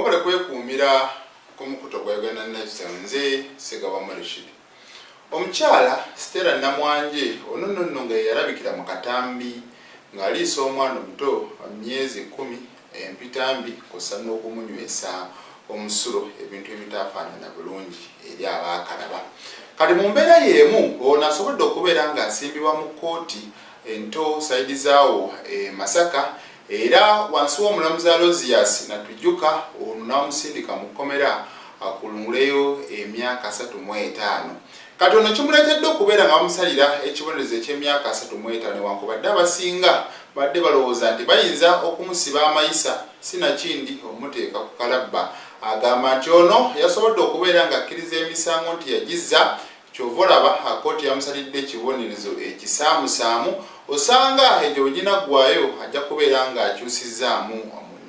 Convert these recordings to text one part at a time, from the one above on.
Wabale kwekuumira ku mukuto gwa Uganda nze Segaba Rashid. Omukyala Stella Namwanje ono nno nga Eyarabikira mukatambi ng'aliisa omwana omuto myezi 10 empitambi kosa n'okumunywesa omusulo ebintu ebitaafaanana bulungi eri abaakalaba. Kati mu mbeera y'emu ono asobodde okubeera ng'asimbibwa mu kkooti ento saidi zaawo Masaka era wansi w'omulamuzi Alozias Natujjuka ono n'amusindika mu kkomera akulunguleyo emyaka 35. Kati ono kimuleetedde okubeera nga bamusalira ekibonerezo eky'emyaka 35 newankubadde abasinga badde balowooza nti bayinza okumusiba amayisa sinakindi omuteeka ku kalabba. Agamba nti ono yasobodde okubeera nga akkiriza emisango nti yagizza kyova olaba kkooti yamusalidde ekibonerezo ekisaamusaamu osanga egyo bweginaggwaayo ajja kubeera ng'akyusizaamu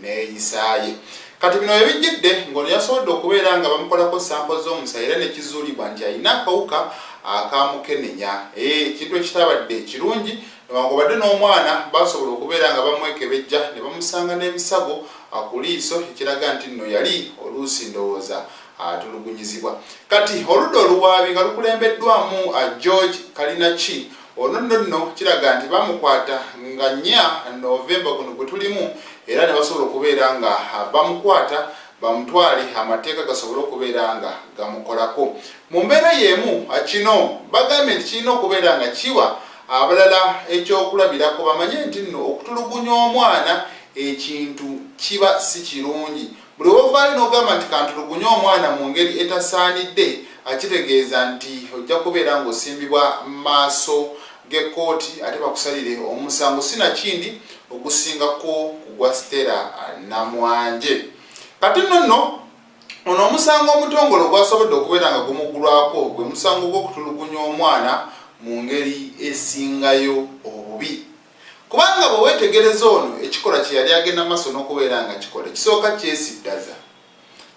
neeyisaaye. Kati bino ebijjidde ng'ono yasobodde okubeera nga bamukolako sampo z'omusaayi era ne kizuulibwa nti alina akawuka akamukenenya. Ekintu ekitabadde ekirungi newankubadde n'omwana basobola okubeera nga bamwekebejja ne bamusanga n'ebisago ku liiso ekiraga nti nno yali oluusi ndowooza atulugunyizibwa. Kati oludda oluwaabi nga lukulembeddwamu George Kalinachi ono nno kiraga nti bamukwata nga 4 Novemba guno gwe tulimu era ne basobola okubeera nga bamukwata bamutwale amateeka gasobola okubeera nga gamukolako. Mu mbeera y'emu kino bagambye nti kirina okubeera nga kiwa abalala ekyokulabirako bamanye nti nno okutulugunya omwana ekintu kiba si kirungi. Buli wovaayo n'ogamba nti kantulugunya omwana mu ngeri etasaanidde akitegeeza nti ojja kubeera ng'osimbibwa mu maaso g'ekkooti ate bakusalire omusango sinakindi ogusingako ku gwa Stella Namwanje. Kati nno ono omusango omutongole ogwasobodde okubeera nga gumuggulwako gwe musango gw'okutulugunya omwana mu ngeri esingayo obubi. Kubanga bwe weetegereza ono ekikola kye yali agenda maaso n'okubeera nga kikola kisooka kyesittaza,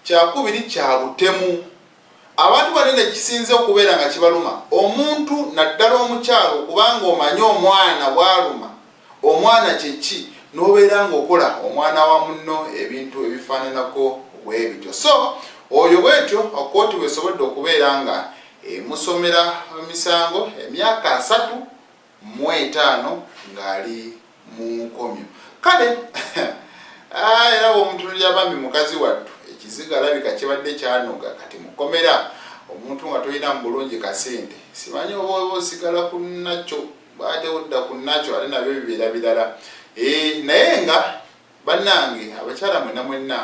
kyakubiri kya butemu. Abantu banene kisinze okubeera nga kibaluma omuntu naddala omukyalo kubanga omanye omwana bwaluma omwana kyeki n'obeera ng'okola omwana wa munno ebintu ebifaananako bwe bityo. So oyo bwetyo kkooti bwesobodde okubeera nga musomera emisango emyaka 35 ng'ali mu nkomyo. Kale era bw'omutunulira bambi mukazi wattu ekiziga alabika kibadde kyanoga. Kati mukomera omuntu nga tolina mu bulungi kasente simanyi oba osigala ku nakyo bwate odda ku nakyo ate nabyo bibeera birala. Naye nga bannange abakyala mwenna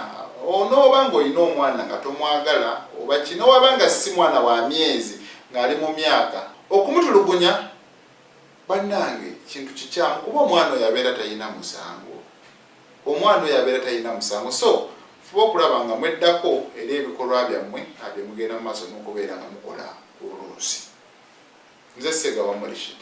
onooba ng'olina omwana nga tomwagala oba kino waba nga si mwana wa myezi ng'ali mu myaka okumutulugunya bannange kintu kikyamu kuba omwana oyo abeera talina musango. Omwana oyo abeera talina musango. So fuba okulaba nga mweddako era ebikolwa byammwe ate mugenda mu maaso n'okubeera nga mukola oluusi. Nze Segaba Rashid.